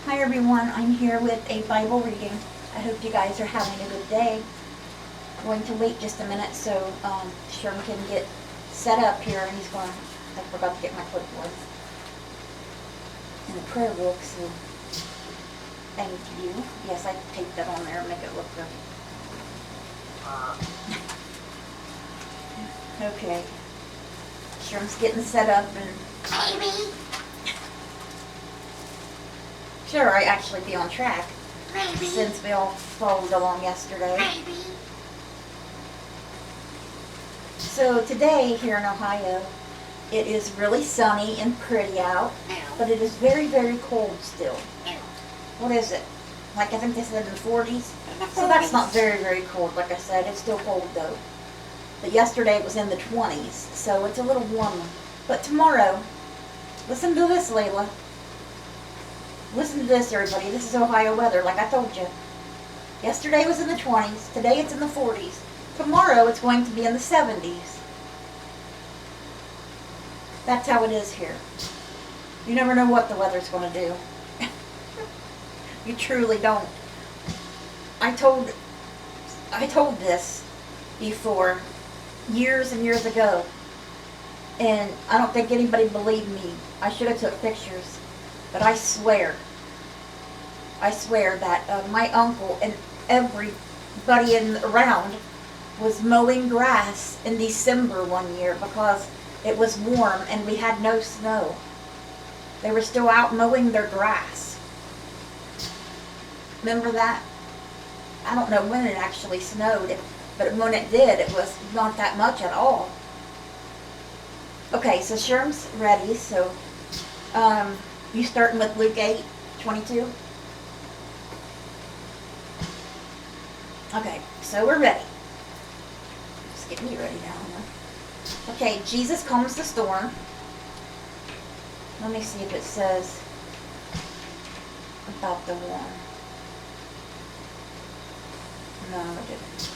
Hi everyone, I'm here with a Bible reading. I hope you guys are having a good day. I'm going to wait just a minute so Sherm can get set up here, and he's going. I forgot to get my clipboard and the prayer book, so thank you. Yes, I taped that on there and make it look good. Okay. Sherm's getting set up and Maybe. sure, I actually be on track Maybe. since we all followed along yesterday. Maybe. So today here in Ohio, it is really sunny and pretty out, but it is very, very cold still. What is it? Like I think they said in the 40s. So that's not very, very cold. Like I said, it's still cold though. But yesterday it was in the 20s, so it's a little warmer. But tomorrow, listen to this, Layla. Listen to this, everybody. This is Ohio weather, like I told you. Yesterday was in the 20s. Today it's in the 40s. Tomorrow it's going to be in the 70s. That's how it is here. You never know what the weather's going to do. You truly don't. I told this before, years and years ago, and I don't think anybody believed me. I should have took pictures, but I swear that my uncle and everybody around was mowing grass in December one year because it was warm and we had no snow. They were still out mowing their grass. Remember that? I don't know when it actually snowed, but when it did, it was not that much at all. Okay, so Sherm's ready, so you starting with Luke 8:22? Okay, so we're ready. Just get me ready now. Okay, Jesus calms the storm. Let me see if it says about the one. No, it didn't.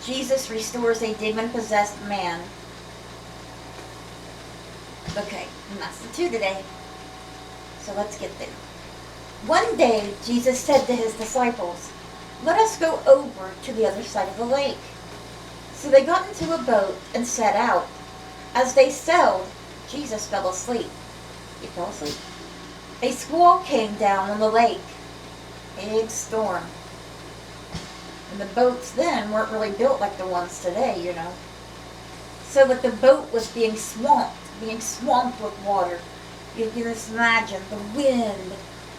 Jesus restores a demon-possessed man. Okay, and that's the 2 today. So let's get there. One day, Jesus said to his disciples, "Let us go over to the other side of the lake." So they got into a boat and set out. As they sailed, Jesus fell asleep. He fell asleep. A squall came down on the lake. Big storm. And the boats then weren't really built like the ones today, you know. So that the boat was being swamped with water. You can just imagine the wind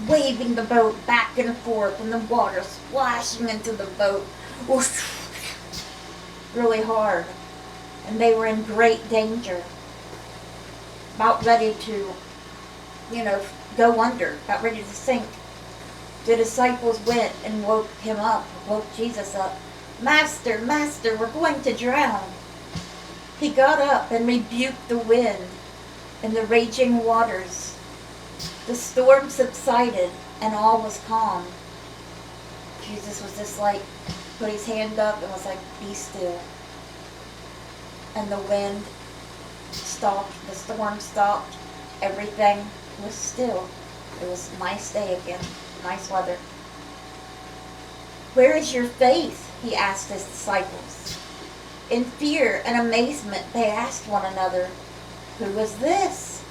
waving the boat back and forth and the water splashing into the boat really hard. And they were in great danger. About ready to, go under, about ready to sink. The disciples went and woke Jesus up. "Master, Master, we're going to drown." He got up and rebuked the wind and the raging waters. The storm subsided and all was calm. Jesus was just like, put his hand up and was like, "Be still." And the wind stopped, the storm stopped, everything was still. It was a nice day again, nice weather. "Where is your faith?" he asked his disciples. In fear and amazement, they asked one another, "Who is this?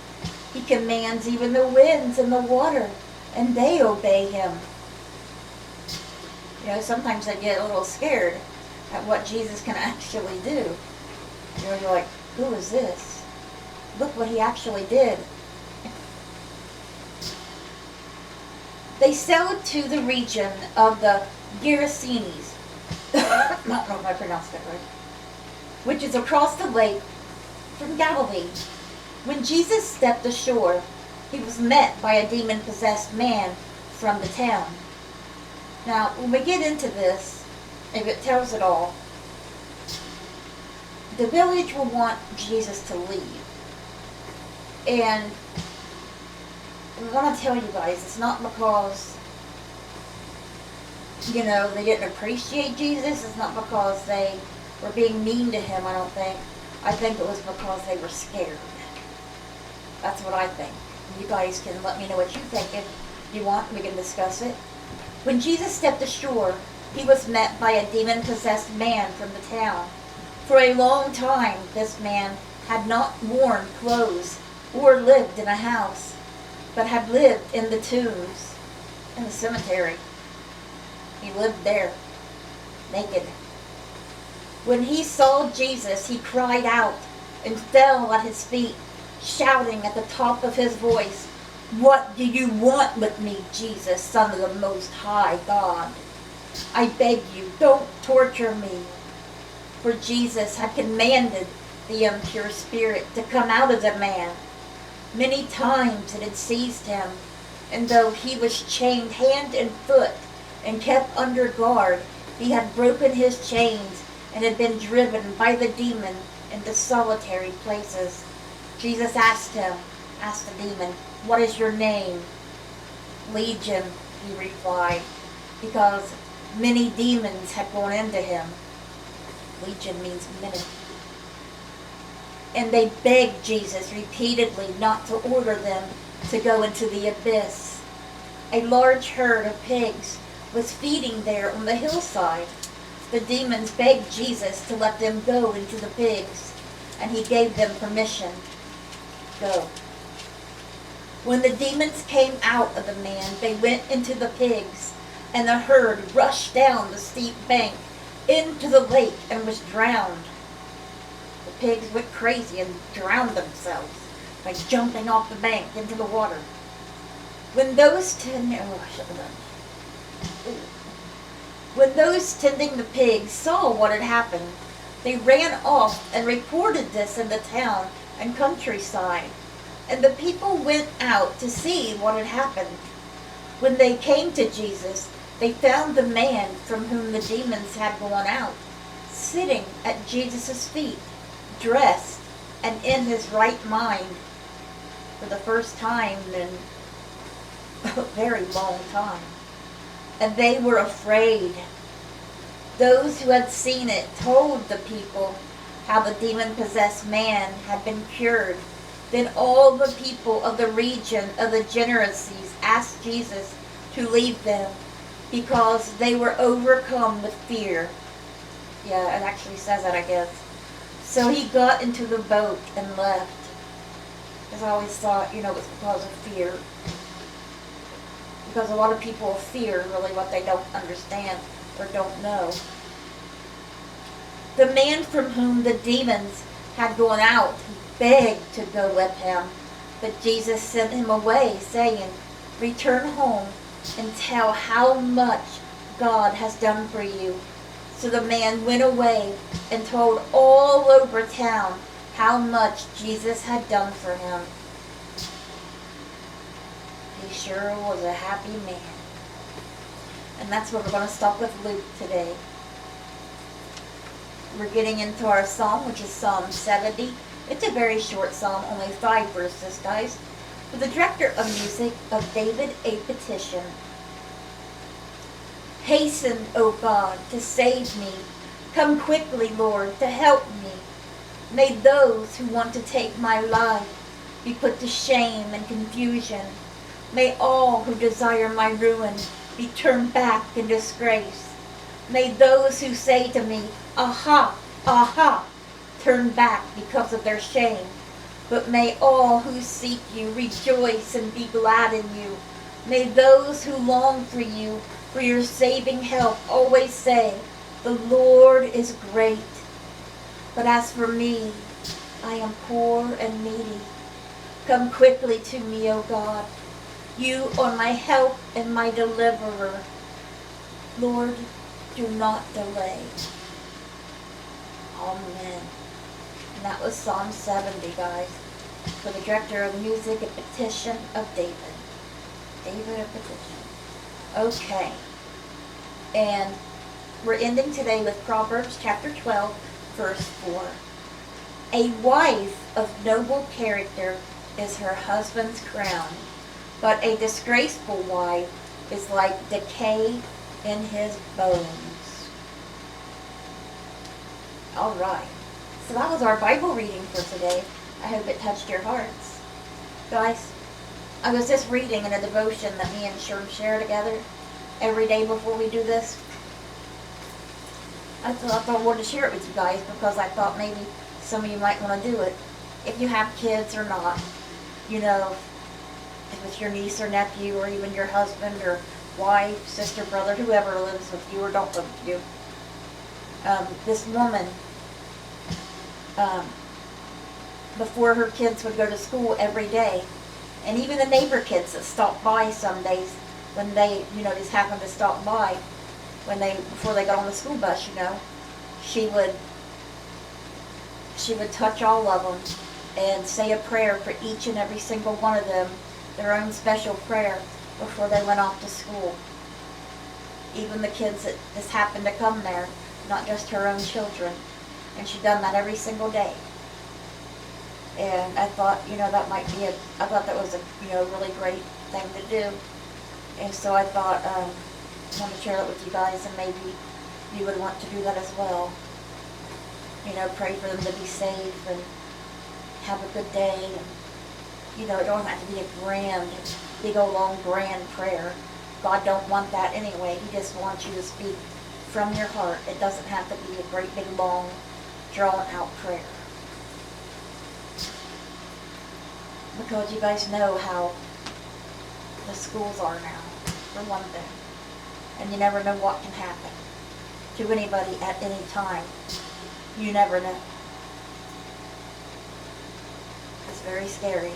He commands even the winds and the water, and they obey him." Sometimes I get a little scared at what Jesus can actually do. You're like, who is this? Look what he actually did. They sailed to the region of the Gerasenes. I don't know if I pronounced that right. Which is across the lake from Galilee. When Jesus stepped ashore, he was met by a demon-possessed man from the town. Now, when we get into this, if it tells it all, the village will want Jesus to leave. And I want to tell you guys, it's not because, they didn't appreciate Jesus. It's not because they were being mean to him, I don't think. I think it was because they were scared. That's what I think. You guys can let me know what you think. Do you want? We can discuss it. When Jesus stepped ashore, he was met by a demon-possessed man from the town. For a long time, this man had not worn clothes or lived in a house, but had lived in the tombs, in the cemetery. He lived there, naked. When he saw Jesus, he cried out and fell at his feet, shouting at the top of his voice, "What do you want with me, Jesus, Son of the Most High God? I beg you, don't torture me." For Jesus had commanded the impure spirit to come out of the man. Many times it had seized him, and though he was chained hand and foot and kept under guard, he had broken his chains and had been driven by the demon into solitary places. Jesus asked the demon, "What is your name?" "Legion," he replied, because many demons had gone into him. Legion means many. And they begged Jesus repeatedly not to order them to go into the abyss. A large herd of pigs was feeding there on the hillside. The demons begged Jesus to let them go into the pigs, and he gave them permission. Go. When the demons came out of the man, they went into the pigs, and the herd rushed down the steep bank into the lake and was drowned. The pigs went crazy and drowned themselves by jumping off the bank into the water. When those tending the pigs saw what had happened, they ran off and reported this in the town and countryside, and the people went out to see what had happened. When they came to Jesus, they found the man from whom the demons had gone out, sitting at Jesus' feet, dressed and in his right mind, for the first time in a very long time. And they were afraid. Those who had seen it told the people how the demon-possessed man had been cured. Then all the people of the region of the Gerasenes asked Jesus to leave them, because they were overcome with fear. Yeah, it actually says that, I guess. So he got into the boat and left. Because I always thought, it was because of fear. Because a lot of people fear really what they don't understand or don't know. The man from whom the demons had gone out begged to go with him, but Jesus sent him away, saying, "Return home and tell how much God has done for you." So the man went away and told all over town how much Jesus had done for him. He sure was a happy man. And that's where we're going to stop with Luke today. We're getting into our psalm, which is Psalm 70. It's a very short psalm, only 5 verses, guys. For the director of music of David, a petition. Hasten, O God, to save me. Come quickly, Lord, to help me. May those who want to take my life be put to shame and confusion. May all who desire my ruin be turned back in disgrace. May those who say to me, "Aha, aha," turn back because of their shame. But may all who seek you rejoice and be glad in you. May those who long for you, for your saving help, always say, "The Lord is great." But as for me, I am poor and needy. Come quickly to me, O God. You are my help and my deliverer. Lord, do not delay. Amen. And that was Psalm 70, guys. For the director of music, a petition of David. David, a petition. Okay. And we're ending today with Proverbs chapter 12, verse 4. A wife of noble character is her husband's crown, but a disgraceful wife is like decay in his bones. All right. So that was our Bible reading for today. I hope it touched your hearts. Guys, I was just reading in a devotion that me and Sherm share together every day before we do this. I thought I wanted to share it with you guys because I thought maybe some of you might want to do it. If you have kids or not, you know, if it's your niece or nephew or even your husband or wife, sister, brother, whoever lives with you or don't live with you. This woman, before her kids would go to school every day, and even the neighbor kids that stopped by some days when they, you know, just happened to stop by before they got on the school bus, you know, she would touch all of them and say a prayer for each and every single one of them, their own special prayer before they went off to school. Even the kids that just happened to come there, not just her own children. And she done that every single day. And I thought, you know, that might be I thought that was a, you know, really great thing to do. And so I thought, I want to share that with you guys, and maybe you would want to do that as well. You know, pray for them to be safe and have a good day. And, you know, it don't have to be a grand, big old long grand prayer. God don't want that anyway. He just wants you to speak from your heart. It doesn't have to be a great big long drawn out prayer. Because you guys know how the schools are now, for one thing. And you never know what can happen to anybody at any time. You never know. It's very scary.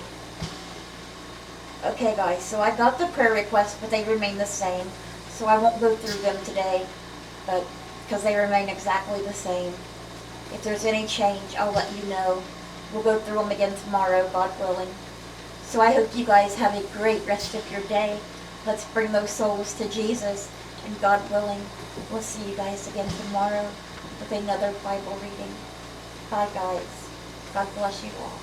Okay guys, so I got the prayer requests, but they remain the same. So I won't go through them today, but because they remain exactly the same. If there's any change, I'll let you know. We'll go through them again tomorrow, God willing. So I hope you guys have a great rest of your day. Let's bring those souls to Jesus, and God willing, we'll see you guys again tomorrow with another Bible reading. Bye guys. God bless you all.